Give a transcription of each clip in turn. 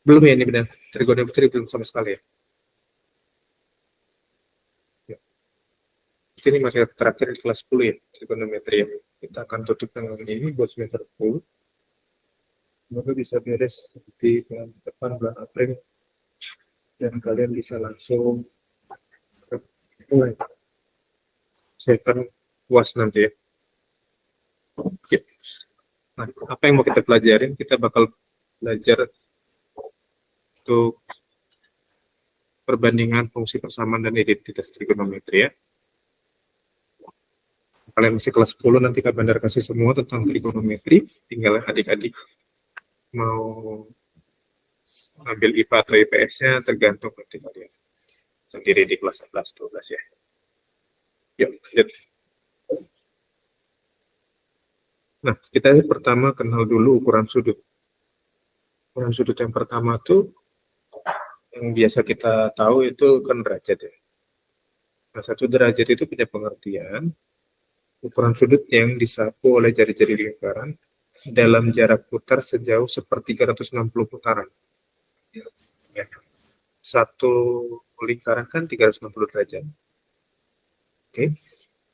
Belum ya ini benar. Trigonometri belum sama sekali ya. Ya. Ini materi terakhir di kelas 10 ya, trigonometri ya. Kita akan tutup dengan ini buat semester 10. Semoga bisa beres di bulan depan, bulan April. Dan kalian bisa langsung mulai. Saya akan puas nanti ya. Oke. Nah, apa yang mau kita pelajarin? Kita bakal belajar untuk perbandingan fungsi persamaan dan identitas trigonometri ya. Kalian masih kelas 10, nanti Kak Bandar kasih semua tentang trigonometri. Tinggal adik-adik mau ambil IPA atau IPS-nya tergantung nanti kalian sendiri di kelas 11, 12 ya. Yuk, lanjut. Nah, kita pertama kenal dulu ukuran sudut. Ukuran sudut yang pertama tuh yang biasa kita tahu itu kan derajat ya. Nah, 1 derajat itu punya pengertian ukuran sudut yang disapu oleh jari-jari lingkaran dalam jarak putar sejauh 1/360 putaran. Ya. Satu lingkaran kan 360 derajat. Oke,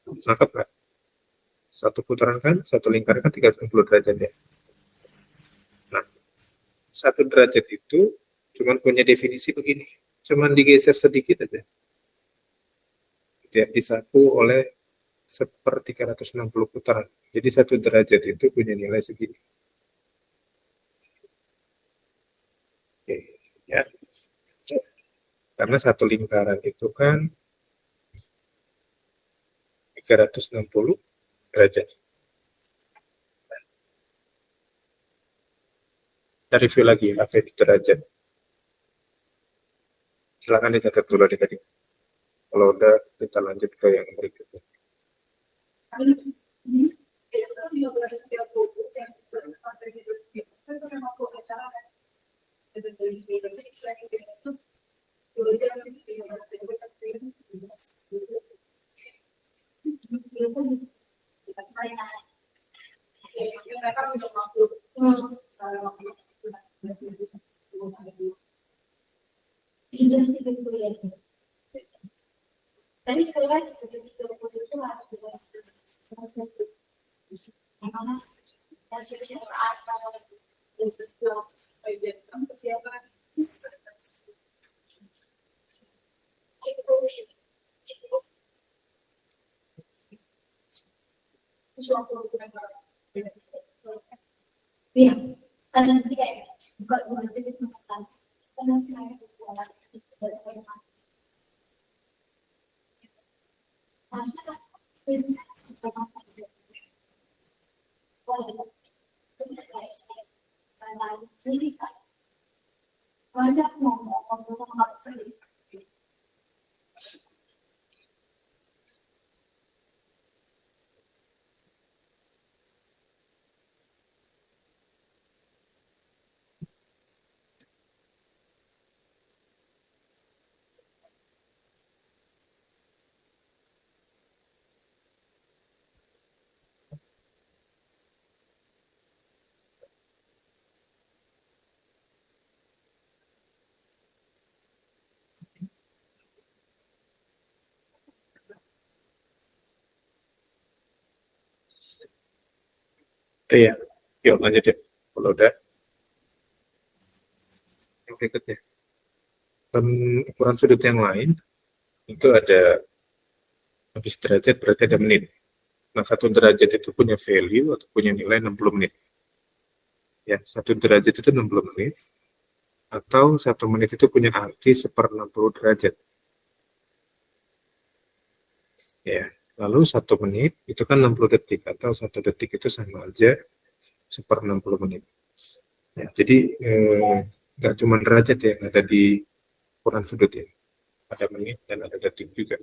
nangkep nggak? Satu putaran kan, satu lingkaran kan 360 derajat ya. Nah, 1 derajat itu cuma punya definisi begini. Cuman digeser sedikit aja. Disapu oleh 1/360 putaran. Jadi 1 derajat itu punya nilai segini. Oke, ya. Karena satu lingkaran itu kan 360 derajat. Kita review lagi apa itu derajat. Silakan dicatat dulu adik-adik. Kalau udah, kita lanjut ke yang berikutnya. Tadi sekali lagi itu iya, karena tiga ya, bukan jadi penonton. Karena saya Iya, yuk lanjut ya. Kalau udah, yang berikutnya. Dan ukuran sudut yang lain, itu ada habis derajat berarti ada menit. Nah, 1 derajat itu punya value atau punya nilai 60 menit. Ya, 1 derajat itu 60 menit. Atau 1 menit itu punya arti 1/60 derajat. Ya, lalu 1 menit itu kan 60 detik, atau 1 detik itu sama aja 1/60 menit. Ya, jadi nggak cuma derajat ya, ada di ukuran sudut ya. Ada menit dan ada detik juga.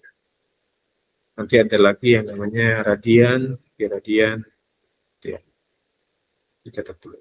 Nanti ada lagi yang namanya radian, radian, ya. Dicatat dulu.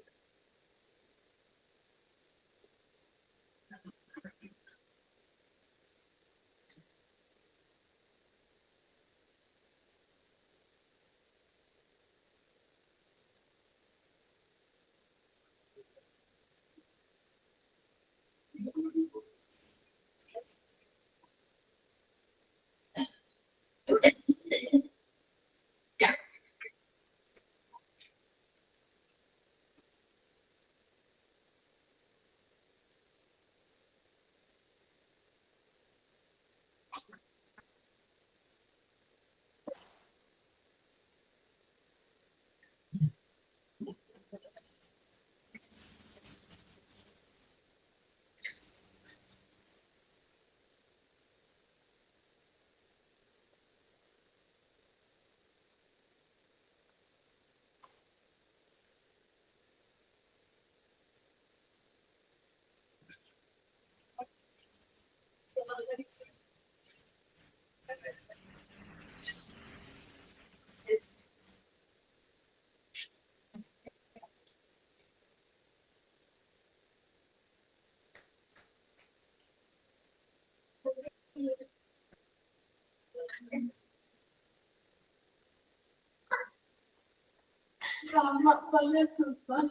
Lama banget sumpah.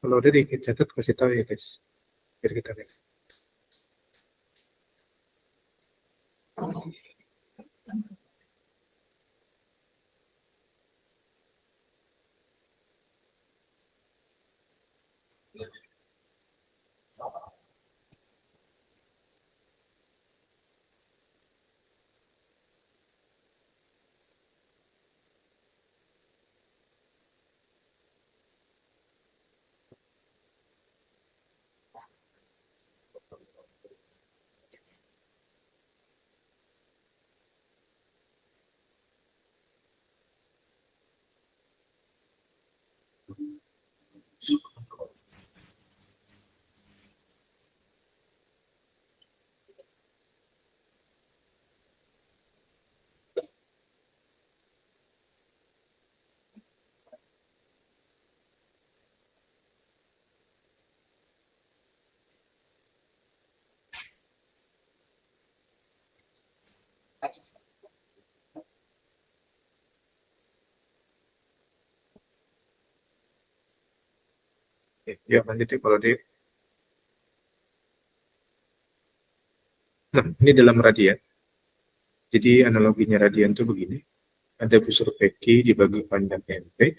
Kalau udah dicatat kasih tahu ya guys, biar kita lihat. Oke, ya lanjut ya kalau di. Nah, ini dalam radian. Jadi analoginya radian tuh begini. Ada busur PQ dibagi panjang MP.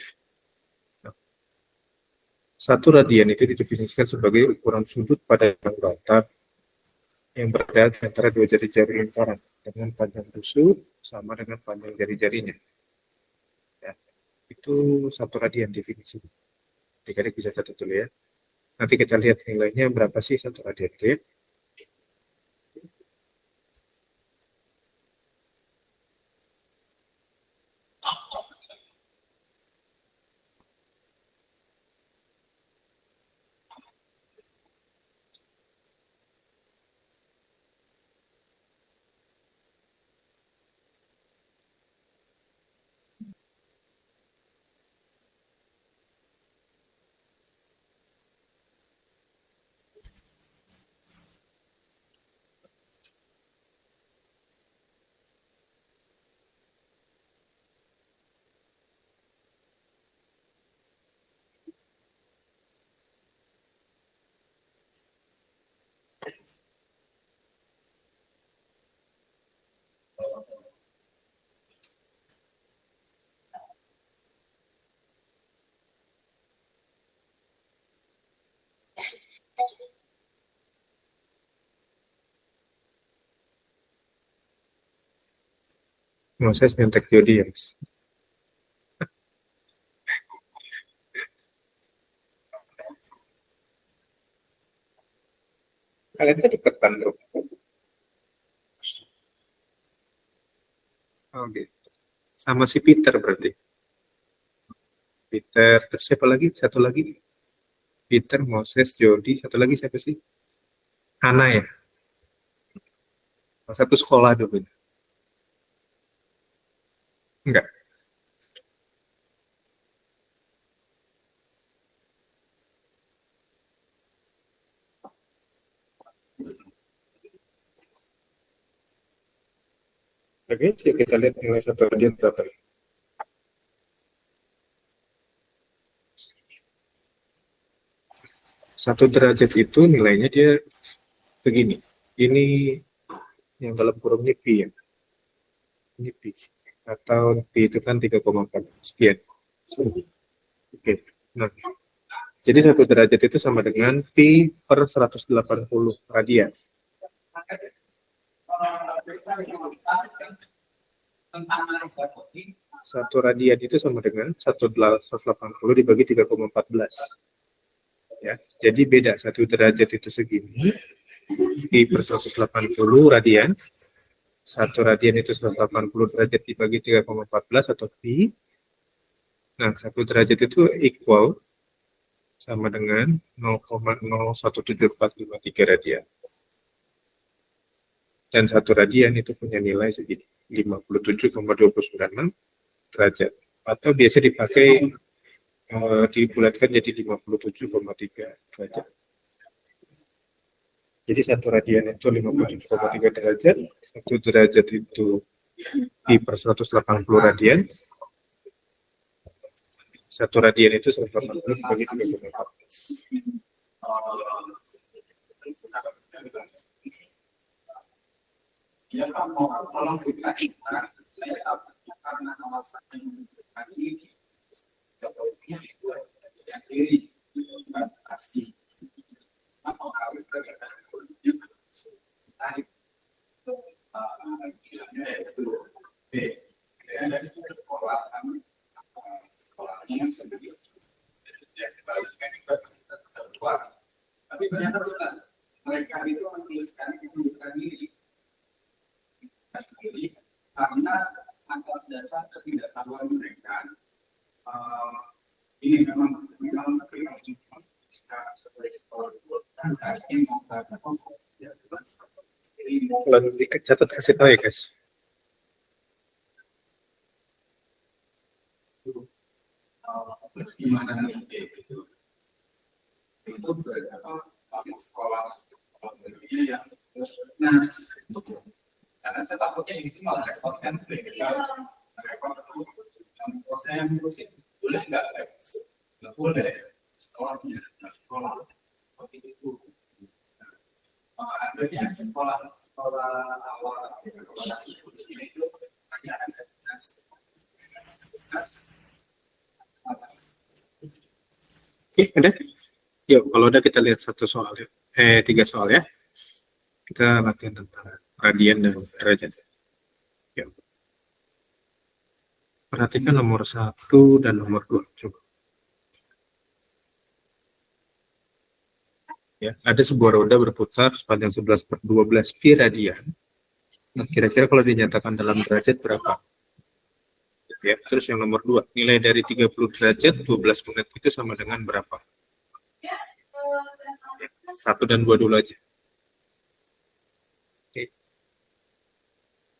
Nah, satu radian itu didefinisikan sebagai ukuran sudut pada yang datar yang berada di antara dua jari-jari lingkaran dengan panjang busur sama dengan panjang jari-jarinya. Ya, itu satu radian definisi. Adik-adik bisa catat dulu ya. Nanti kita lihat nilainya berapa sih satu radian itu ya. Moses nyontek Jody ya, Mas. Kalian kan deketan dong. Oh gitu. Sama si Peter berarti. Peter, terus siapa lagi? Satu lagi. Peter, Moses, Jody, satu lagi siapa sih? Hana ya? Satu sekolah dulu. Enggak. Oke, kita lihat nilai satu radian berapa ya. Satu derajat itu nilainya dia segini. Ini yang dalam kurung ini Pi ya. Ini Pi. Atau Pi itu kan 3,4 sekian. Oke. Nah, jadi satu derajat itu sama dengan Pi per 180 radian. Satu radian itu sama dengan 180 dibagi 3,14. Ya, jadi beda. Satu derajat itu segini, Pi per 180 radian. 1 radian itu 180 derajat dibagi 3,14 atau pi. Nah, 1 derajat itu equal sama dengan 0,017453 radian. Dan 1 radian itu punya nilai segini, 57,296 derajat. Atau biasa dipakai dibulatkan jadi 57,3 derajat. Jadi 1 radian itu 57,3 derajat, 1 derajat itu pi per 180 radian, 1 radian itu 180 bagi 3,14. Tapi ternyata bukan. Mereka itu menuliskan mengundurkan diri karena atas dasar ketidaktahuan mereka. Ini memang Kalau dicatat kasih tahu ya guys. Gimana itu beberapa sekolah yang nas, karena saya takutnya ini malah repot kan, repot saya ngurusin boleh nggak boleh sekolahnya sekolah seperti itu. Adanya sekolah awal sekolah itu hanya ada nas. Ada? Yuk, kalau ada kita lihat 3 soal ya. Kita latihan tentang radian dan derajat. Yuk. Perhatikan nomor 1 dan nomor 2. Coba. Ya, ada sebuah roda berputar sepanjang 11/12 pi radian. Nah, kira-kira kalau dinyatakan dalam derajat berapa? Ya, terus yang nomor 2, nilai dari 30 derajat 12 menit itu sama dengan berapa? 1 dan 2 dulu aja. Oke.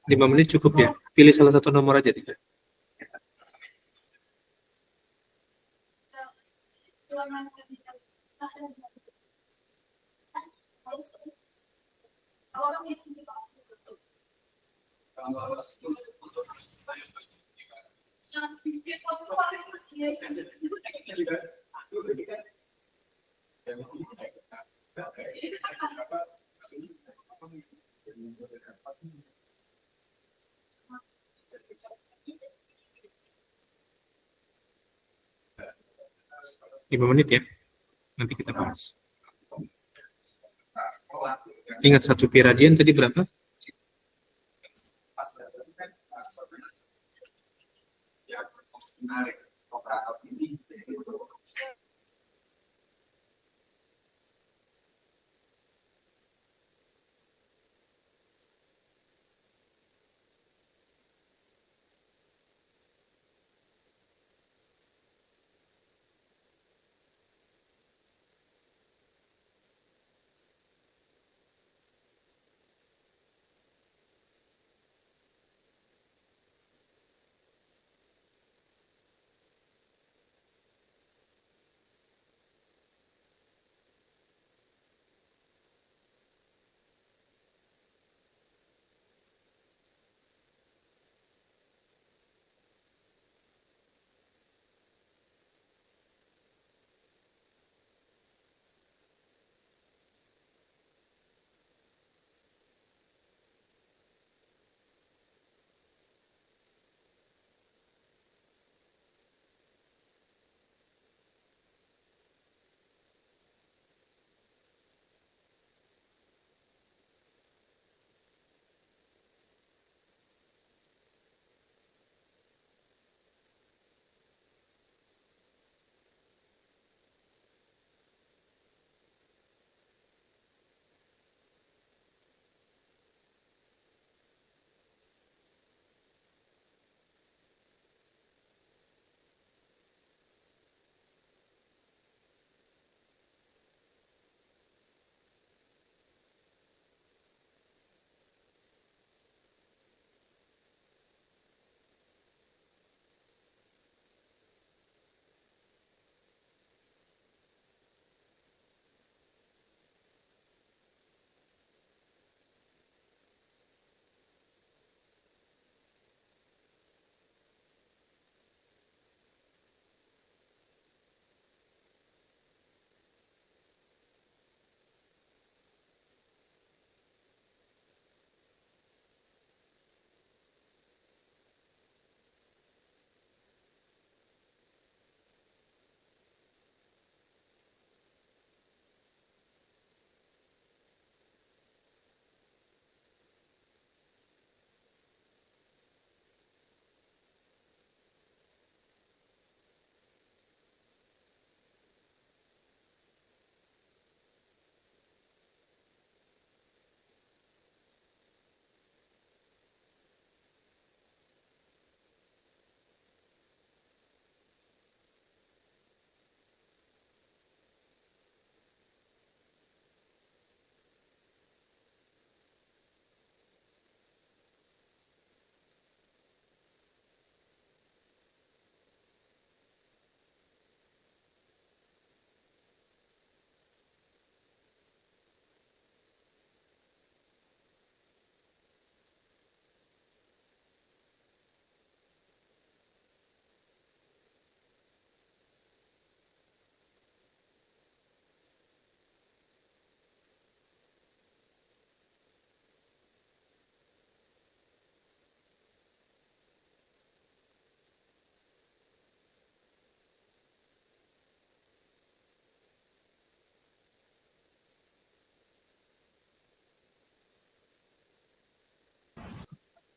5 menit cukup ya. Pilih salah satu nomor aja tidak. Lima menit ya. Nanti kita bahas. Ingat 1 pi radian tadi berapa?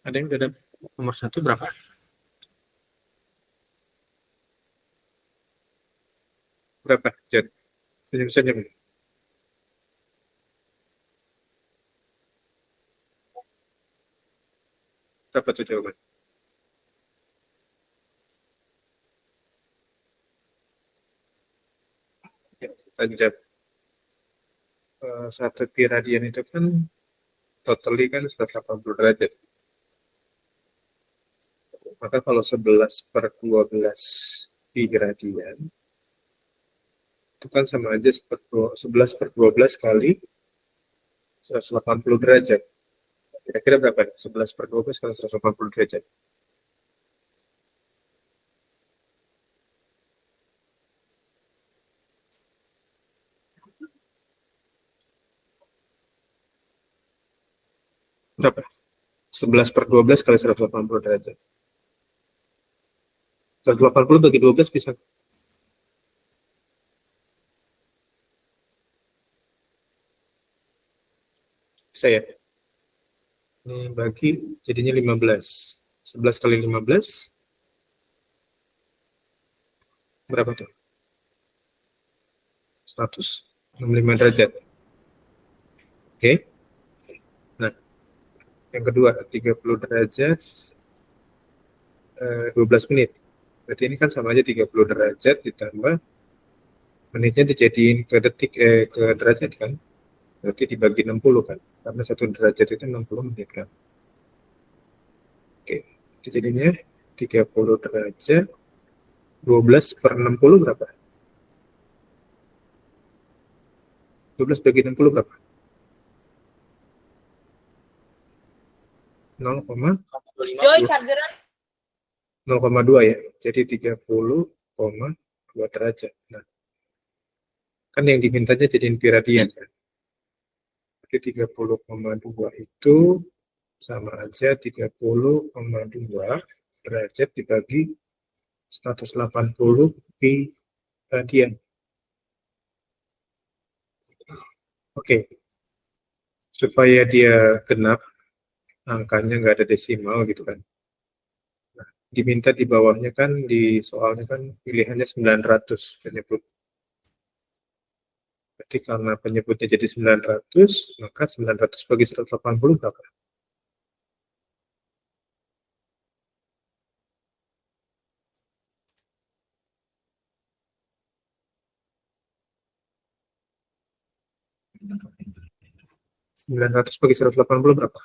Ada yang udah dapat nomor 1 berapa? Berapa? Jen? Senyum-senyum. Berapa tuh jawaban? Ya, lanjut. Satu pi radian itu kan totally kan 180 derajat. Maka kalau 11/12 pi radian itu kan sama aja 11/12 kali 180 derajat. Kira-kira berapa? 11/12 kali 180 derajat. Berapa? 11/12 kali 180 derajat. 180 bagi 12 bisa. Bisa ya? Ini bagi jadinya 15. 11 kali 15 berapa tuh? 165 derajat. Oke. Nah, yang kedua 30 derajat 12 menit. Berarti ini kan sama aja 30 derajat ditambah menitnya dijadiin ke detik ke derajat kan. Berarti dibagi 60 kan. Karena 1 derajat itu 60 menit kan. Oke. Jadinya 30 derajat 12/60 berapa? 12 bagi 60 berapa? 0,2 ya. Jadi 30,2 derajat. Nah, kan yang dimintanya jadiin pi radian kan. Jadi 30,2 itu sama aja 30,2 derajat dibagi 180 pi radian. Oke. Supaya dia genap, angkanya nggak ada desimal gitu kan. Nah, diminta di bawahnya kan, di soalnya kan pilihannya 900 penyebut. Berarti karena penyebutnya jadi 900, maka 900 bagi 180 berapa? Sembilan ratus bagi 180 berapa?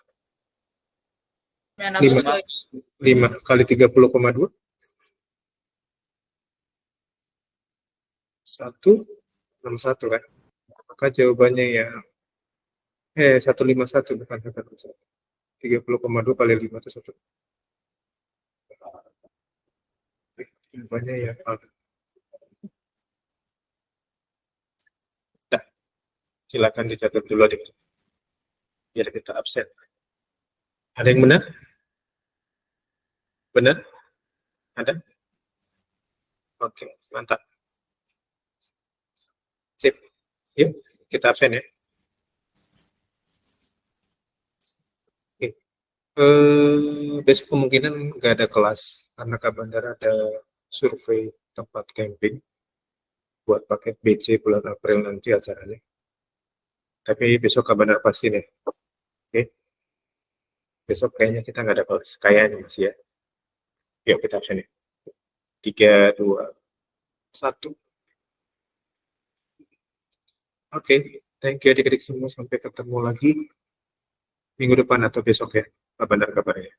5 kali 30,2 161 kan? Maka jawabannya ya 151 bukan 161. 30,2 kali 5 itu 1. Jawabannya ya nah, silakan dicatat dulu adik. Biar kita absen. Ada yang benar? Benar? Ada? Oke, mantap. Sip. Yuk, kita absen ya. Oke. Besok kemungkinan nggak ada kelas karena Kak Bandar ada survei tempat camping buat paket BC bulan April nanti acaranya. Tapi besok Kak Bandar pasti nih. Oke. Besok kayaknya kita nggak ada kelas. Kayaknya masih ya. Yuk kita absen ya. 3, 2, 1. Oke, thank you adik-adik semua. Sampai ketemu lagi minggu depan atau besok ya. Kabar kabarnya.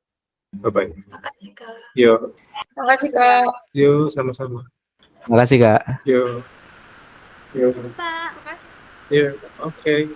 Bye-bye. Makasih, Kak. Yo, Makasih, Kak. yo sama-sama. Makasih, Kak. Yo. Yo. Pak, makasih. Yo, oke.